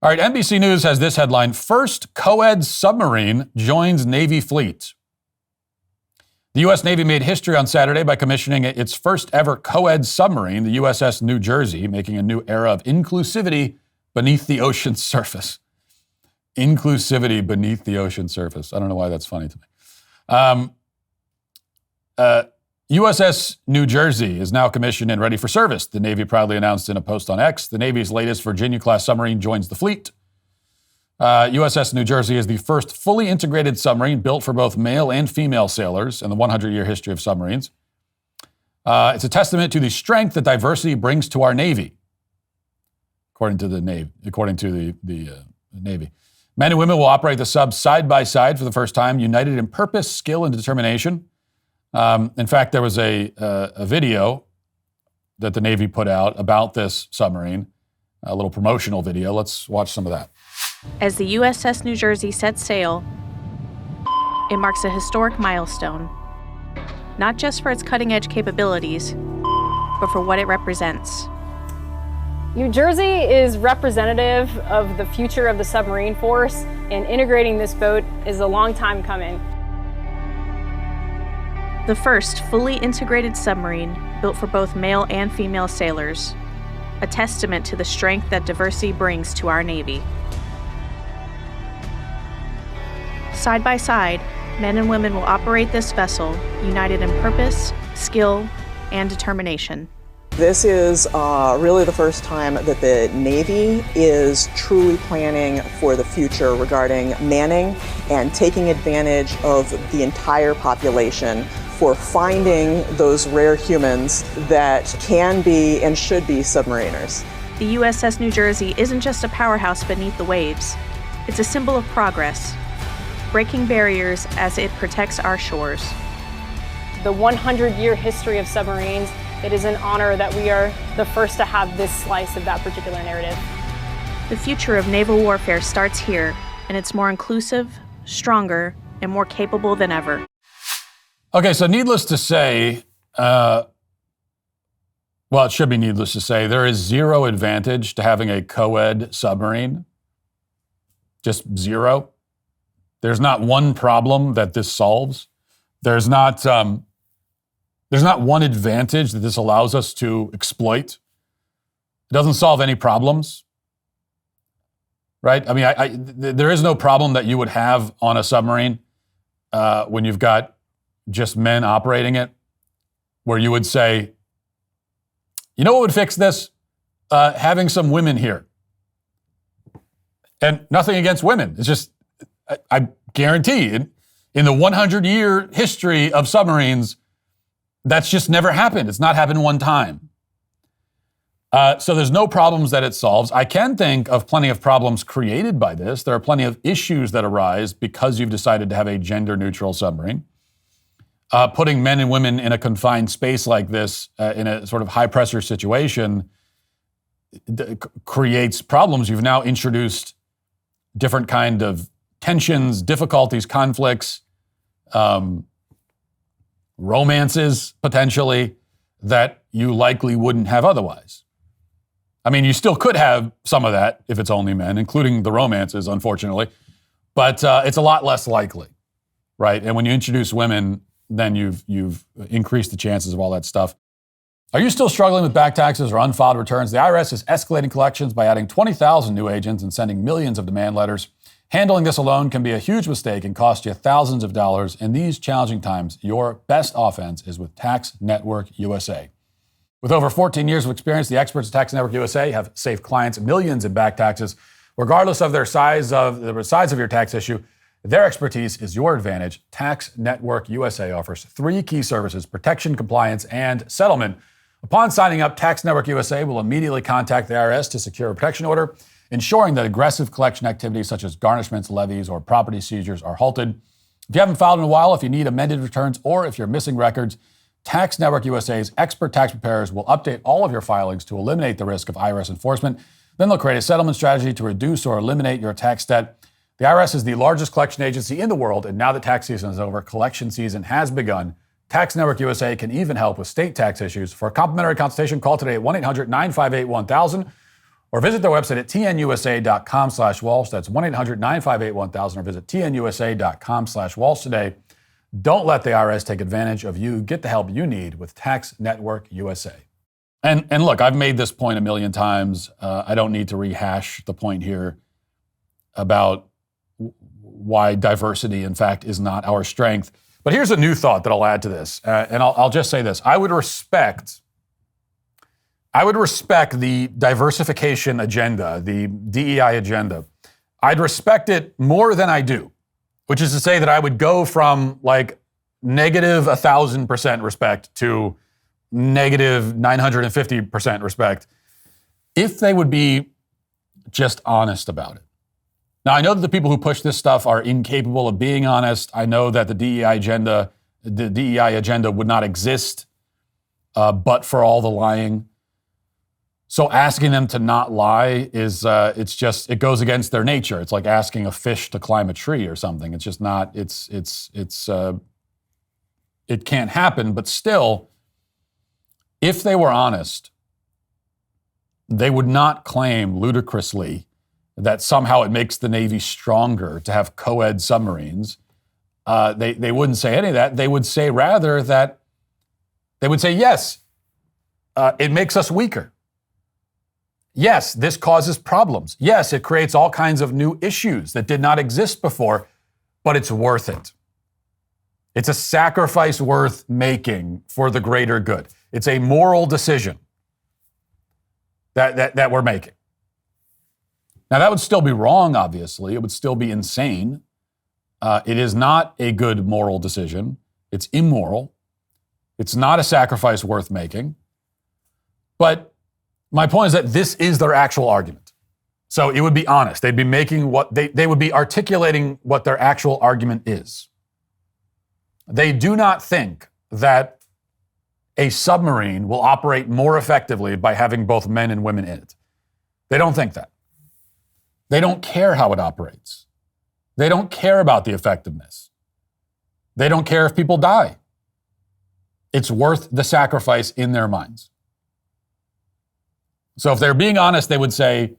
All right, NBC News has this headline: First co-ed submarine joins Navy fleet. The U.S. Navy made history on Saturday by commissioning its first ever co-ed submarine, the USS New Jersey, making a new era of inclusivity beneath the ocean's surface. Inclusivity beneath the ocean's surface. I don't know why that's funny to me. USS New Jersey is now commissioned and ready for service. The Navy proudly announced in a post on X. The Navy's latest Virginia-class submarine joins the fleet. USS New Jersey is the first fully integrated submarine built for both male and female sailors in the 100-year history of submarines. It's a testament to the strength that diversity brings to our Navy, according to the Navy. Men and women will operate the sub side by side for the first time, united in purpose, skill, and determination. In fact, there was a video that the Navy put out about this submarine, a little promotional video. Let's watch some of that. As the USS New Jersey sets sail, it marks a historic milestone, not just for its cutting-edge capabilities, but for what it represents. New Jersey is representative of the future of the submarine force, and integrating this boat is a long time coming. The first fully integrated submarine built for both male and female sailors, a testament to the strength that diversity brings to our Navy. Side by side, men and women will operate this vessel, united in purpose, skill, and determination. This is really the first time that the Navy is truly planning for the future regarding manning and taking advantage of the entire population for finding those rare humans that can be and should be submariners. The USS New Jersey isn't just a powerhouse beneath the waves. It's a symbol of progress, breaking barriers as it protects our shores. The 100-year history of submarines, it is an honor that we are the first to have this slice of that particular narrative. The future of naval warfare starts here, and it's more inclusive, stronger, and more capable than ever. Okay, so needless to say, it should be needless to say, there is zero advantage to having a co-ed submarine. Just zero. There's not one problem that this solves. There's not one advantage that this allows us to exploit. It doesn't solve any problems, right? I mean, there is no problem that you would have on a submarine when you've got just men operating it, where you would say, you know what would fix this? Having some women here. And nothing against women. It's just, I guarantee in the 100-year history of submarines, that's just never happened. It's not happened one time. So there's no problems that it solves. I can think of plenty of problems created by this. There are plenty of issues that arise because you've decided to have a gender-neutral submarine. Putting men and women in a confined space like this, in a sort of high-pressure situation, creates problems. You've now introduced different kind of tensions, difficulties, conflicts, romances, potentially, that you likely wouldn't have otherwise. I mean, you still could have some of that if it's only men, including the romances, unfortunately, but it's a lot less likely, right? And when you introduce women, then you've increased the chances of all that stuff. Are you still struggling with back taxes or unfiled returns? The IRS is escalating collections by adding 20,000 new agents and sending millions of demand letters. Handling this alone can be a huge mistake and cost you thousands of dollars. In these challenging times, your best offense is with Tax Network USA. With over 14 years of experience, the experts at Tax Network USA have saved clients millions in back taxes. Regardless of the size of your tax issue, their expertise is your advantage. Tax Network USA offers 3 key services: protection, compliance, and settlement. Upon signing up, Tax Network USA will immediately contact the IRS to secure a protection order, ensuring that aggressive collection activities such as garnishments, levies, or property seizures are halted. If you haven't filed in a while, if you need amended returns, or if you're missing records, Tax Network USA's expert tax preparers will update all of your filings to eliminate the risk of IRS enforcement. Then they'll create a settlement strategy to reduce or eliminate your tax debt. The IRS is the largest collection agency in the world, and now that tax season is over, collection season has begun. Tax Network USA can even help with state tax issues. For a complimentary consultation, call today at 1-800-958-1000 or visit their website at tnusa.com/Walsh. That's 1-800-958-1000 or visit tnusa.com/Walsh today. Don't let the IRS take advantage of you. Get the help you need with Tax Network USA. And look, I've made this point a million times. I don't need to rehash the point here about why diversity, in fact, is not our strength. But here's a new thought that I'll add to this. And I'll just say this. I would respect the diversification agenda, the DEI agenda. I'd respect it more than I do, which is to say that I would go from like negative 1,000% respect to negative 950% respect if they would be just honest about it. Now, I know that the people who push this stuff are incapable of being honest. I know that the DEI agenda would not exist but for all the lying. So asking them to not lie is, it goes against their nature. It's like asking a fish to climb a tree or something. It's just not, it can't happen. But still, if they were honest, they would not claim ludicrously that somehow it makes the Navy stronger to have co-ed submarines. They wouldn't say any of that. They would say rather that, yes, it makes us weaker. Yes, this causes problems. Yes, it creates all kinds of new issues that did not exist before, but it's worth it. It's a sacrifice worth making for the greater good. It's a moral decision that we're making. Now, that would still be wrong, obviously. It would still be insane. It is not a good moral decision. It's immoral. It's not a sacrifice worth making. But my point is that this is their actual argument. So it would be honest. They'd be making they would be articulating what their actual argument is. They do not think that a submarine will operate more effectively by having both men and women in it. They don't think that. They don't care how it operates. They don't care about the effectiveness. They don't care if people die. It's worth the sacrifice in their minds. So if they're being honest, they would say,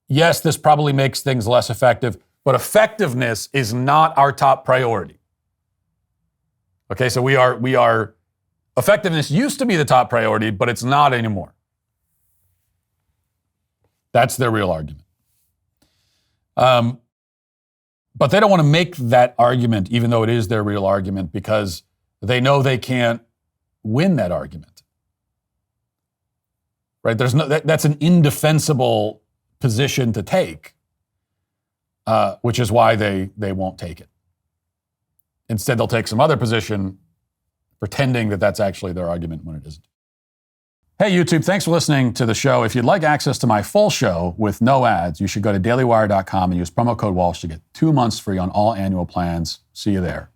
yes, this probably makes things less effective, but effectiveness is not our top priority. Okay, so effectiveness used to be the top priority, but it's not anymore. That's their real argument. But they don't want to make that argument, even though it is their real argument, because they know they can't win that argument. Right? That's an indefensible position to take, which is why they won't take it. Instead, they'll take some other position, pretending that that's actually their argument when it isn't. Hey, YouTube, thanks for listening to the show. If you'd like access to my full show with no ads, you should go to dailywire.com and use promo code Walsh to get 2 months free on all annual plans. See you there.